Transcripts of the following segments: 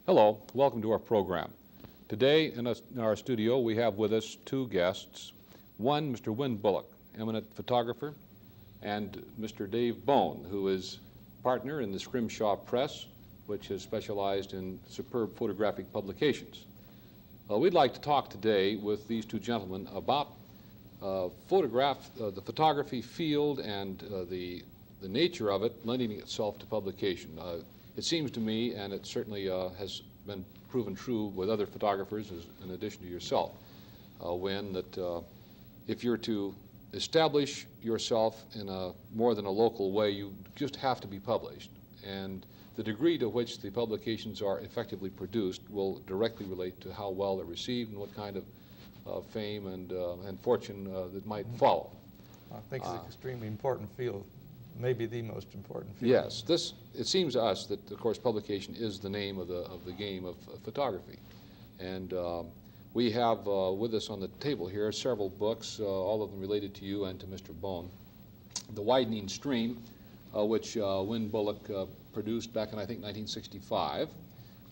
Hello, welcome to our program. Today in our studio we have with us two guests. One, Mr. Wynn Bullock, eminent photographer, and Mr. Dave Bohn, who is partner in the Scrimshaw Press, which has specialized in superb photographic publications. We'd like to talk today with these two gentlemen about the photography field and the nature of it lending itself to publication. It seems to me, and it certainly has been proven true with other photographers in addition to yourself, Wynn, that if you're to establish yourself in a more than a local way, you just have to be published. And the degree to which the publications are effectively produced will directly relate to how well they're received and what kind of fame and fortune that might follow. I think it's an extremely important field, maybe the most important field. Yes, it seems to us that, of course, publication is the name of the game of photography. And we have with us on the table here several books, all of them related to you and to Mr. Bohn. The Widening Stream, which Wynn Bullock produced back in, I think, 1965,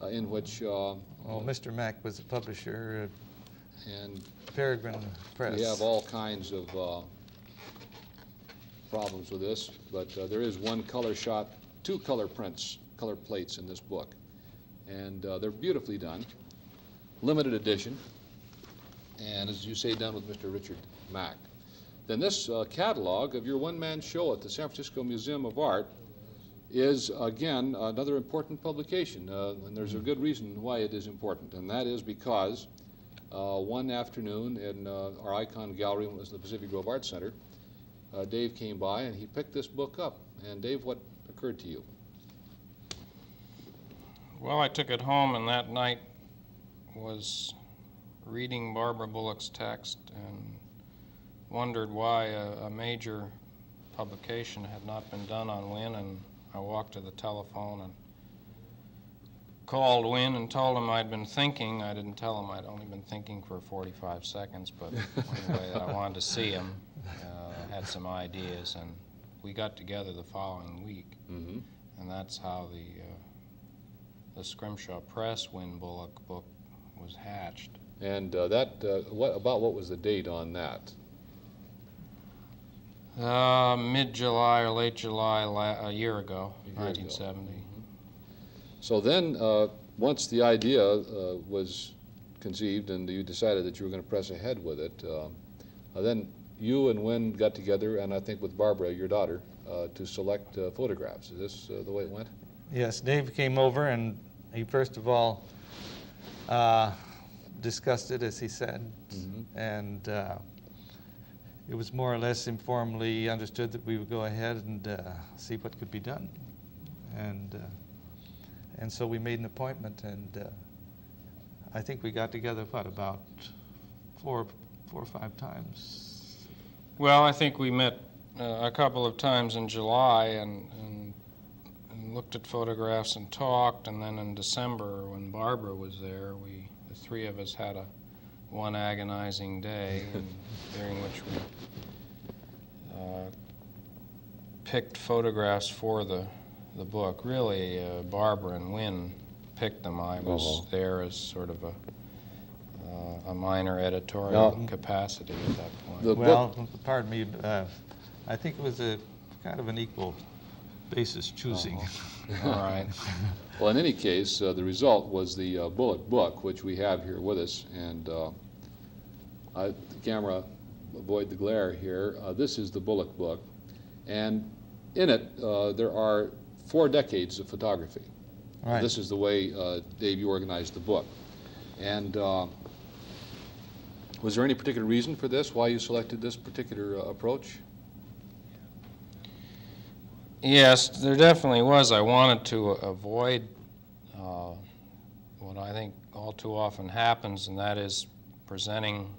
in which... well, Mr. Mack was a publisher and Peregrine Press. We have all kinds of problems with this, but there is one color shot, two color prints, color plates in this book, and they're beautifully done. Limited edition, and as you say, done with Mr. Richard Mack. Then this catalog of your one-man show at the San Francisco Museum of Art is, again, another important publication, and there's a good reason why it is important, and that is because one afternoon in our Eikon Gallery, when it was in the Pacific Grove Art Center, Dave came by and he picked this book up. And Dave, what occurred to you? Well, I took it home and that night was reading Barbara Bullock's text and wondered why a major publication had not been done on Wynn, and I walked to the telephone and called Wynn and told him I'd been thinking. I didn't tell him I'd only been thinking for 45 seconds, but anyway, I wanted to see him. Had some ideas, and we got together the following week, and that's how the Scrimshaw Press Wynn Bullock book was hatched. And what was the date on that? Mid-July or late July a year ago, 1970. So then, once the idea was conceived and you decided that you were going to press ahead with it, then you and Wynn got together, and I think with Barbara, your daughter, to select photographs. Is this the way it went? Yes, Dave came over and he first of all discussed it, as he said, and it was more or less informally understood that we would go ahead and see what could be done. And so we made an appointment, and I think we got together, what, about four or five times? Well, I think we met a couple of times in July and looked at photographs and talked, and then in December, when Barbara was there, the three of us had one agonizing day, during which we picked photographs for the book. Really, Barbara and Wynn picked them. I was there as sort of a minor editorial capacity at that point. Well, pardon me, I think it was a kind of an equal basis choosing. All right. Well, in any case, the result was the Bullock book, which we have here with us, and the camera, avoid the glare here. This is the Bullock book, and in it there are 4 decades of photography. Right. This is the way, Dave, you organized the book. And was there any particular reason for this, why you selected this particular approach? Yes, there definitely was. I wanted to avoid what I think all too often happens, and that is presenting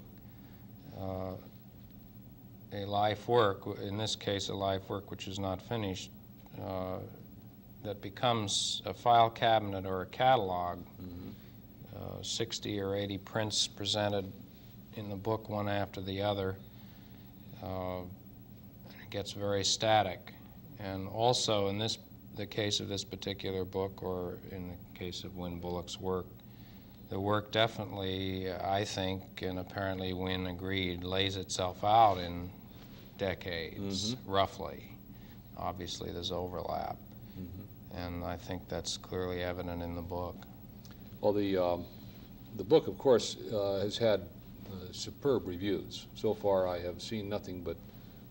a life work, in this case a life work which is not finished, that becomes a file cabinet or a catalog, 60 or 80 prints presented in the book one after the other. It gets very static. And also in this the case of this particular book, or in the case of Wynn Bullock's work, the work definitely, I think, and apparently Wynn agreed, lays itself out in decades, roughly. Obviously, there's overlap, and I think that's clearly evident in the book. Well, the book, of course, has had superb reviews. So far, I have seen nothing but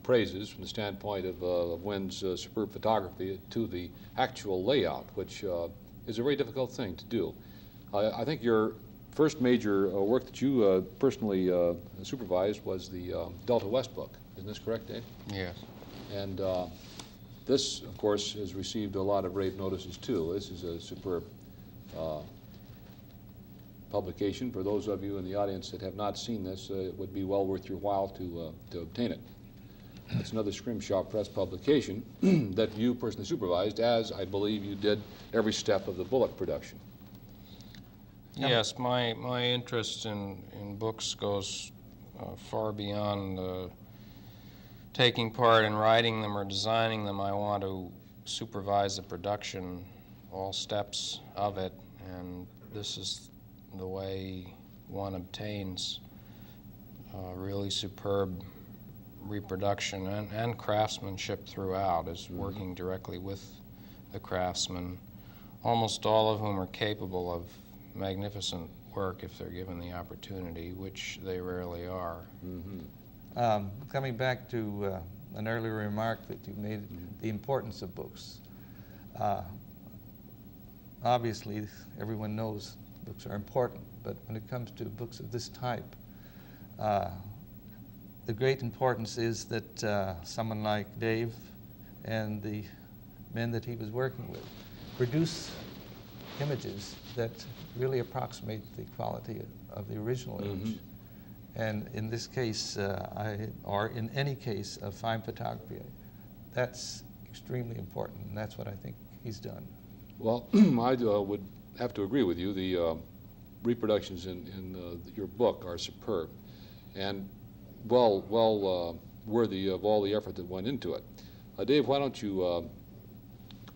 praises from the standpoint of Wynn's superb photography to the actual layout, which is a very difficult thing to do. I think your first major work that you personally supervised was the Delta West book. Isn't this correct, Dave? Yes. And this, of course, has received a lot of rave notices, too. This is a superb publication. For those of you in the audience that have not seen this, it would be well worth your while to obtain it. It's another Scrimshaw Press publication that you personally supervised, as I believe you did every step of the Bullock production. Yes, my interest in books goes far beyond taking part in writing them or designing them. I want to supervise the production, all steps of it, and this is the way one obtains really superb reproduction and craftsmanship throughout, is working directly with the craftsmen, almost all of whom are capable of magnificent work if they're given the opportunity, which they rarely are. Coming back to an earlier remark that you made, the importance of books. Obviously, everyone knows books are important, but when it comes to books of this type, the great importance is that someone like Dave and the men that he was working with produce images that really approximate the quality of the original image. And in this case, or in any case of fine photography, that's extremely important, and that's what I think he's done. Well, I would have to agree with you. The reproductions in your book are superb and well worthy of all the effort that went into it. Dave, why don't you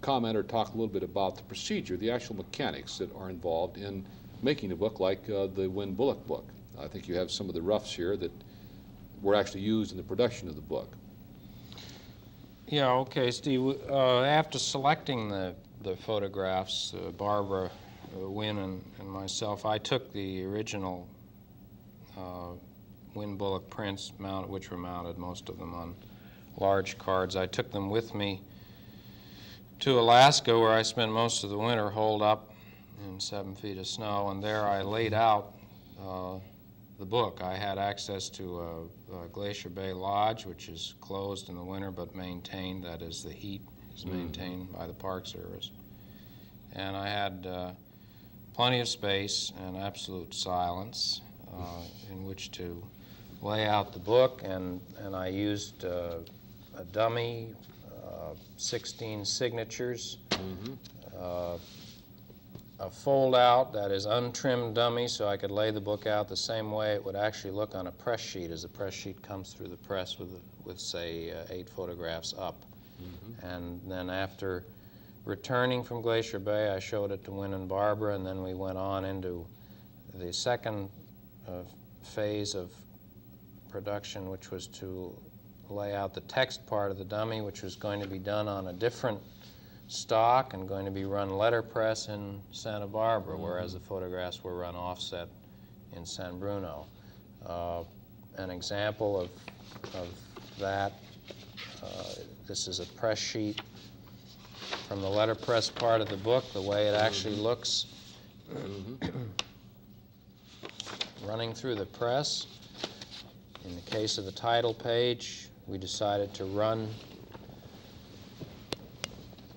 comment or talk a little bit about the procedure, the actual mechanics that are involved in making a book like the Wynn Bullock book. I think you have some of the roughs here that were actually used in the production of the book. Yeah, okay, Steve. After selecting the photographs, Barbara, Wynn, and myself, I took the original Wynn Bullock prints, which were mounted, most of them on large cards. I took them with me to Alaska, where I spent most of the winter holed up in 7 feet of snow, and there I laid out the book. I had access to a Glacier Bay Lodge, which is closed in the winter but maintained, that is, the heat is maintained by the Park Service. And I had plenty of space and absolute silence in which to lay out the book, and I used a dummy, 16 signatures, a fold-out, that is untrimmed dummy, so I could lay the book out the same way it would actually look on a press sheet, as a press sheet comes through the press with say, 8 photographs up. And then after returning from Glacier Bay, I showed it to Wynn and Barbara, and then we went on into the second phase of production, which was to lay out the text part of the dummy, which was going to be done on a different stock and going to be run letterpress in Santa Barbara, whereas the photographs were run offset in San Bruno. An example of that, this is a press sheet from the letterpress part of the book, the way it actually looks running through the press. In the case of the title page, we decided to run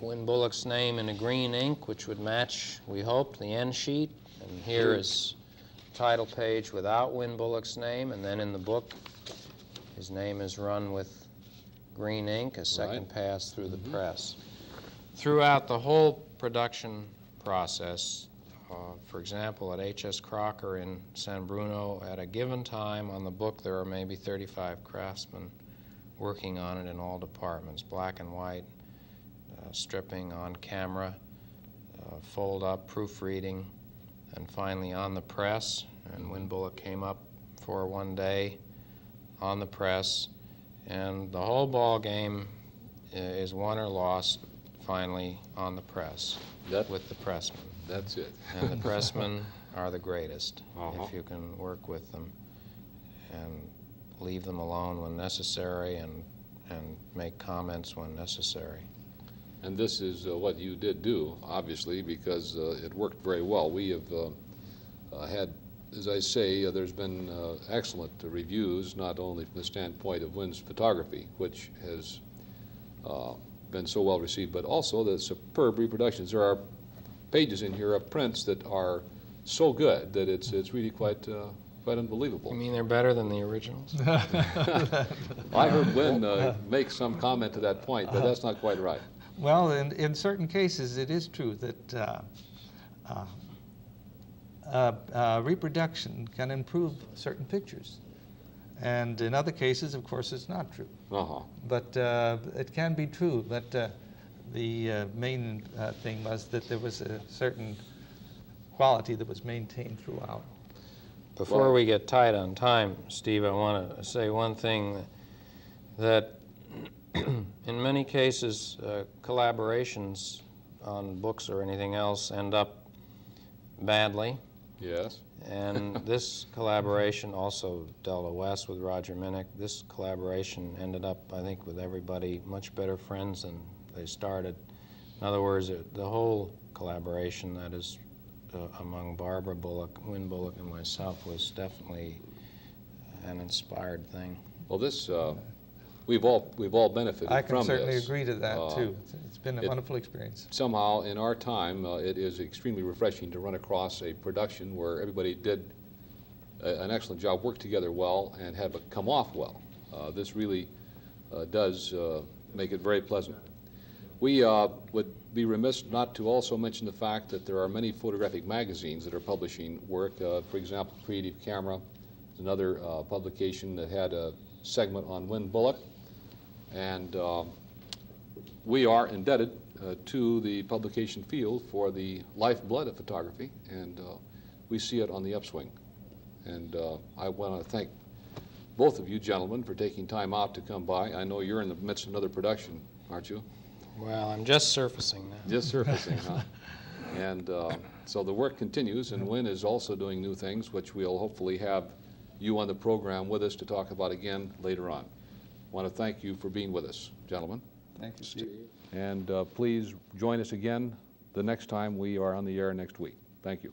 Wynn Bullock's name in a green ink, which would match, we hoped, the end sheet. And here is title page without Wynn Bullock's name, and then in the book, his name is run with green ink, a second pass through the press. Throughout the whole production process, for example, at H.S. Crocker in San Bruno, at a given time on the book, there are maybe 35 craftsmen working on it in all departments, black and white, stripping on camera, fold up, proofreading, and finally on the press. And Wynn Bullock came up for one day on the press, and the whole ball game is won or lost finally on the press with the pressmen. That's it. And the pressmen are the greatest Uh-huh. if you can work with them and leave them alone when necessary and make comments when necessary. And this is what you did do, obviously, because it worked very well. We have had, as I say, there's been excellent reviews, not only from the standpoint of Wynn's photography, which has been so well received, but also the superb reproductions. There are pages in here of prints that are so good that it's really quite unbelievable. You mean they're better than the originals? I heard Wynn make some comment to that point, but that's not quite right. Well, in certain cases, it is true that reproduction can improve certain pictures. And in other cases, of course, it's not true. Uh-huh. But it can be true. But the main thing was that there was a certain quality that was maintained throughout. Before we get tight on time, Steve, I want to say one thing, that in many cases, collaborations on books or anything else end up badly. Yes. And this collaboration, also Delta West with Roger Minnick, this collaboration ended up, I think, with everybody much better friends than they started. In other words, the whole collaboration, that is, among Barbara Bullock, Wynn Bullock, and myself, was definitely an inspired thing. Well, this we've all benefited from this. I can certainly agree to that too. It's been a wonderful experience. Somehow, in our time, it is extremely refreshing to run across a production where everybody did an excellent job, worked together well, and have it come off well. This really does make it very pleasant. We would be remiss not to also mention the fact that there are many photographic magazines that are publishing work. For example, Creative Camera is another publication that had a segment on Wynn Bullock. And we are indebted to the publication field for the lifeblood of photography, and we see it on the upswing. And I want to thank both of you gentlemen for taking time out to come by. I know you're in the midst of another production, aren't you? Well, I'm just surfacing now. Just surfacing, huh? And so the work continues, and Wynn is also doing new things, which we'll hopefully have you on the program with us to talk about again later on. I want to thank you for being with us, gentlemen. Thank you, Steve. And please join us again the next time we are on the air next week. Thank you.